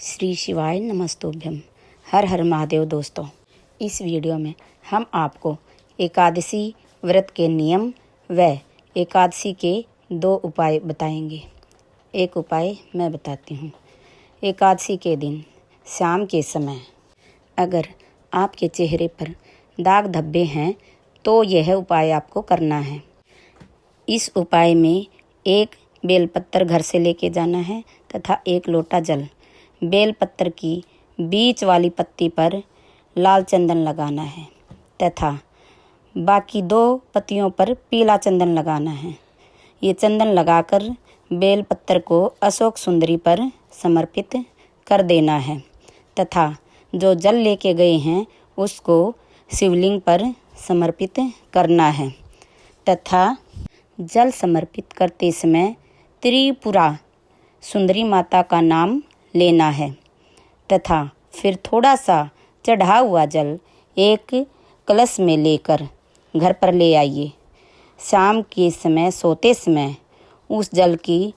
श्री शिवाय नमस्तुभ्यम। हर हर महादेव। दोस्तों, इस वीडियो में हम आपको एकादशी व्रत के नियम व एकादशी के 2 उपाय बताएंगे। एक उपाय मैं बताती हूँ। एकादशी के दिन शाम के समय अगर आपके चेहरे पर दाग धब्बे हैं तो यह उपाय आपको करना है। इस उपाय में एक बेलपत्र घर से लेके जाना है तथा 1 लोटा जल। बेलपत्र की बीच वाली पत्ती पर लाल चंदन लगाना है तथा बाकी 2 पत्तियों पर पीला चंदन लगाना है। ये चंदन लगाकर बेलपत्र को अशोक सुंदरी पर समर्पित कर देना है तथा जो जल लेके गए हैं उसको शिवलिंग पर समर्पित करना है तथा जल समर्पित करते समय त्रिपुरा सुंदरी माता का नाम लेना है तथा फिर थोड़ा सा चढ़ा हुआ जल एक कलश में लेकर घर पर ले आइए। शाम के समय सोते समय उस जल की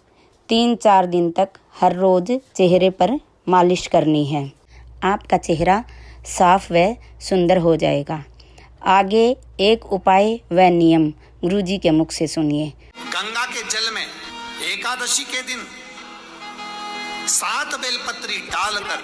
3-4 दिन तक हर रोज़ चेहरे पर मालिश करनी है। आपका चेहरा साफ व सुंदर हो जाएगा। आगे एक उपाय व नियम गुरुजी के मुख से सुनिए। गंगा के जल में एकादशी के दिन 7 बेलपत्री डालकर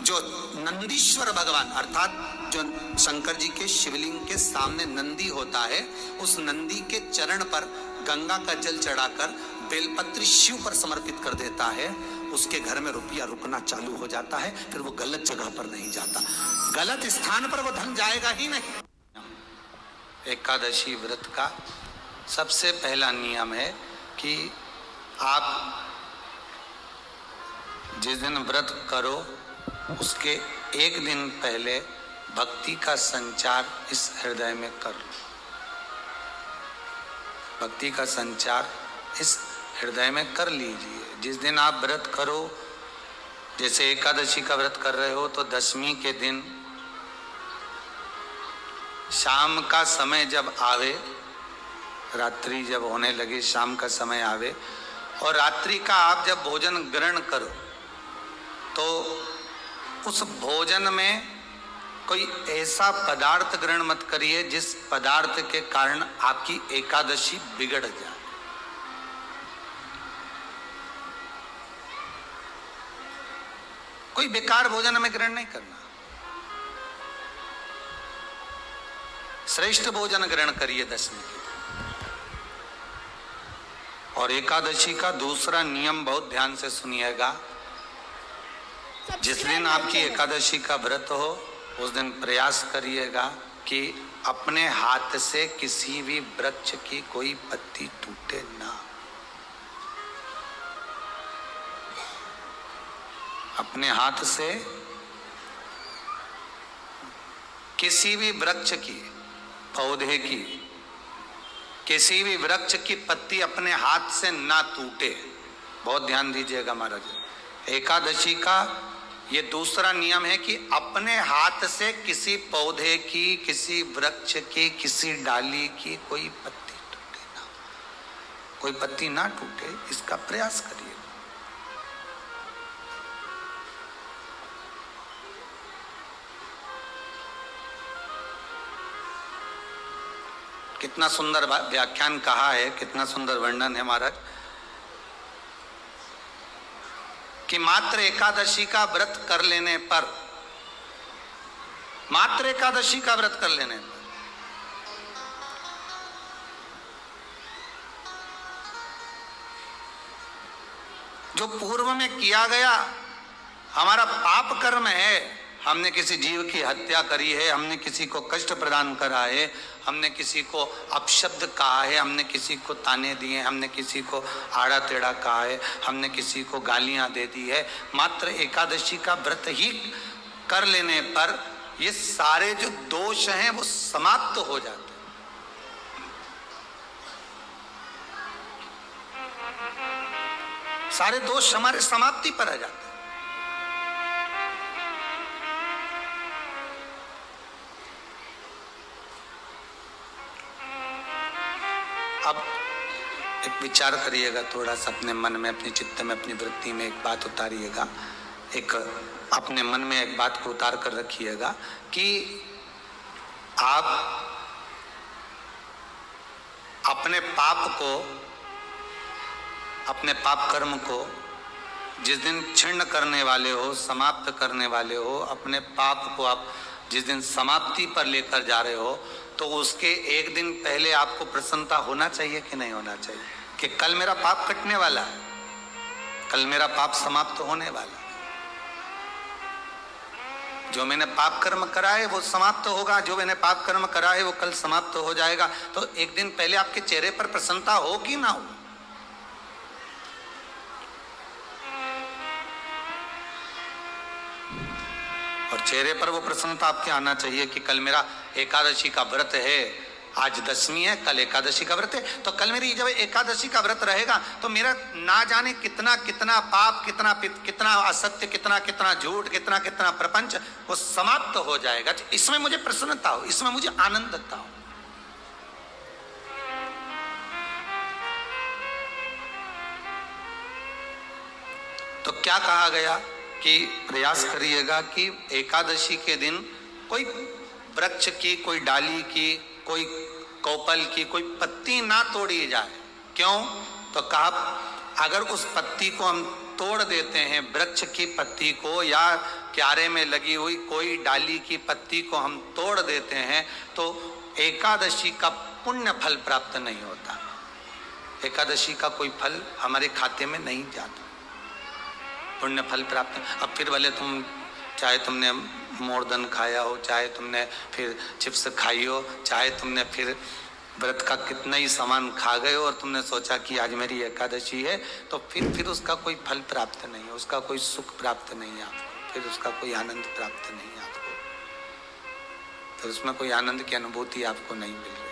जो नंदीश्वर भगवान अर्थात जो शंकर जी के शिवलिंग के सामने नंदी होता है, उस नंदी के चरण पर गंगा का जल चढ़ाकर बेलपत्री शिव पर समर्पित कर देता है, उसके घर में रुपया रुकना चालू हो जाता है। फिर वो गलत जगह पर नहीं जाता, गलत स्थान पर वो धन जाएगा ही नहीं। एकादशी व्रत का सबसे पहला नियम है कि आप जिस दिन व्रत करो उसके 1 दिन पहले भक्ति का संचार इस हृदय में कर लो। भक्ति का संचार इस हृदय में कर लीजिए। जिस दिन आप व्रत करो, जैसे एकादशी का व्रत कर रहे हो तो दशमी के दिन शाम का समय जब आवे, रात्रि जब होने लगे, शाम का समय आवे और रात्रि का आप जब भोजन ग्रहण करो तो उस भोजन में कोई ऐसा पदार्थ ग्रहण मत करिए जिस पदार्थ के कारण आपकी एकादशी बिगड़ जाए। कोई बेकार भोजन में ग्रहण नहीं करना, श्रेष्ठ भोजन ग्रहण करिए दशमी के दिन। और एकादशी का दूसरा नियम बहुत ध्यान से सुनिएगा। जिस दिन आपकी एकादशी का व्रत हो उस दिन प्रयास करिएगा कि अपने हाथ से किसी भी वृक्ष की कोई पत्ती टूटे ना। अपने हाथ से किसी भी वृक्ष की, पौधे की, किसी भी वृक्ष की पत्ती अपने हाथ से ना टूटे। बहुत ध्यान दीजिएगा महाराज। एकादशी का ये दूसरा नियम है कि अपने हाथ से किसी पौधे की, किसी वृक्ष की, किसी डाली की कोई पत्ती टूटे ना, कोई पत्ती ना टूटे, इसका प्रयास करिए। कितना सुंदर व्याख्यान कहा है, कितना सुंदर वर्णन है महाराज कि मात्र एकादशी का व्रत कर लेने पर, मात्र एकादशी का व्रत कर लेने पर जो पूर्व में किया गया हमारा पाप कर्म है, हमने किसी जीव की हत्या करी है, हमने किसी को कष्ट प्रदान करा है, हमने किसी को अपशब्द कहा है, हमने किसी को ताने दिए, हमने किसी को आड़ा टेढ़ा कहा है, हमने किसी को गालियां दे दी है, मात्र एकादशी का व्रत ही कर लेने पर ये सारे जो दोष हैं वो समाप्त हो जाते हैं। सारे दोष हमारे समाप्ति पर आ जाते हैं। अब एक विचार करिएगा, थोड़ा सा अपने मन में, अपने चित्त में, अपनी वृत्ति में एक बात उतारिएगा एक अपने मन में एक बात को उतार कर रखिएगा कि आप अपने पाप कर्म को जिस दिन क्षीण करने वाले हो, समाप्त करने वाले हो, अपने पाप को आप जिस दिन समाप्ति पर लेकर जा रहे हो, तो उसके एक दिन पहले आपको प्रसन्नता होना चाहिए कि नहीं होना चाहिए कि कल मेरा पाप कटने वाला है, कल मेरा पाप समाप्त होने वाला है। जो मैंने पाप कर्म करा है वो समाप्त होगा, जो मैंने पाप कर्म करा है वो कल समाप्त हो जाएगा। तो एक दिन पहले आपके चेहरे पर प्रसन्नता हो कि ना हो? और चेहरे पर वो प्रसन्नता आपके आना चाहिए कि कल मेरा एकादशी का व्रत है, आज दशमी है, कल एकादशी का व्रत है, तो कल मेरी जब एकादशी का व्रत रहेगा तो मेरा ना जाने कितना कितना पाप, कितना असत्य, कितना झूठ, कितना प्रपंच वो समाप्त हो जाएगा। इसमें मुझे प्रसन्नता हो, इसमें मुझे आनंदता हो। तो क्या कहा गया कि प्रयास करिएगा कि एकादशी के दिन कोई वृक्ष की, कोई डाली की, कोई कोपल की कोई पत्ती ना तोड़ी जाए। क्यों? तो कहा अगर उस पत्ती को हम तोड़ देते हैं, वृक्ष की पत्ती को या क्यारे में लगी हुई कोई डाली की पत्ती को हम तोड़ देते हैं, तो एकादशी का पुण्य फल प्राप्त नहीं होता, एकादशी का कोई फल हमारे खाते में नहीं जाता, पुण्य फल प्राप्त। अब फिर भले तुम चाहे तुमने मोरदन खाया हो, चाहे तुमने फिर चिप्स खाई हो, चाहे तुमने फिर व्रत का कितना ही सामान खा गए हो और तुमने सोचा कि आज मेरी एकादशी है, तो फिर उसका कोई फल प्राप्त नहीं है, उसका कोई सुख प्राप्त नहीं है आपको, फिर उसका कोई आनंद प्राप्त नहीं है आपको, फिर उसमें कोई आनंद की अनुभूति आपको नहीं मिल रही।